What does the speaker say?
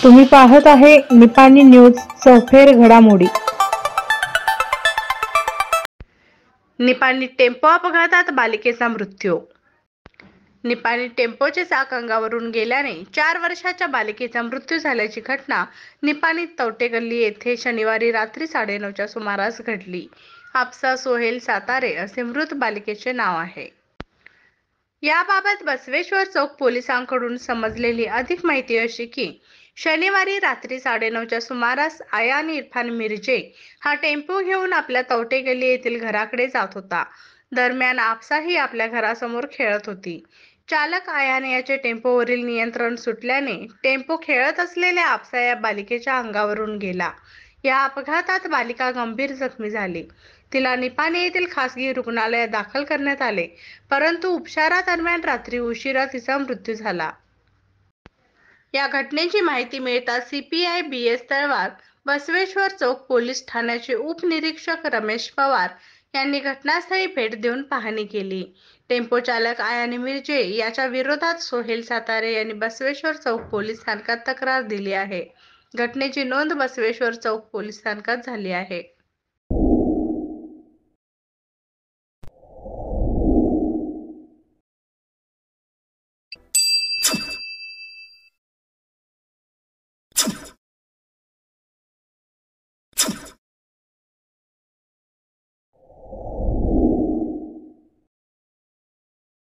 तुम्ही पाहत आहे निपाणी न्यूज चौफेर घडामोडी। निपाणी टेम्पो अपघातात बालिकेचा मृत्यू। निपाणी टेम्पोचे चाक अंगावरून गेल्याने 4 वर्षाच्या बालिकेचा मृत्यू झाल्याची घटना निपाणी तवटे गल्ली येथे शनिवारी रात्री 9:30च्या सुमारास घडली। आपसा सोहेल सातारे असे मृत बालिकेचे नाव आहे। याबाबत बसवेश्वर चौक पोलिसांकडून समजलेली अधिक माहिती अशी की शनिवारी रात्री 9:30च्या सुमारास आयान इरफान मिर्जे हा टेम्पो घेऊन आपल्या तवटे गल्ली येथील घराकडे जात होता। दरम्यान आपसा ही आपल्या घरासमोर खेळत होती। चालक आयान याचे टेम्पोवरील नियंत्रण सुटल्याने टेम्पो खेळत असलेल्या आपसा या बालिकेच्या अंगावरून गेला। या अपघातात बालिका गंभीर जखमी झाली। तिला निपाणी येथील खासगी रुग्णालयात दाखल करण्यात आले, परंतु उपचारादरम्यान रात्री उशिरा तिचा मृत्यू झाला। या घटनेची माहिती मिळताच CPI BS तळवार बसवेश्वर चौक पोलीस ठाण्याचे उपनिरीक्षक रमेश पवार यांनी घटनास्थळी भेट देऊन पाहणी केली। टेम्पो चालक आयान मिर्जे याच्या विरोधात सोहेल सातारे यांनी बसवेश्वर चौक पोलीस स्थानकात तक्रार दिली आहे। घटनेची नोंद बसवेश्वर चौक पोलीस स्थानकात झाली आहे।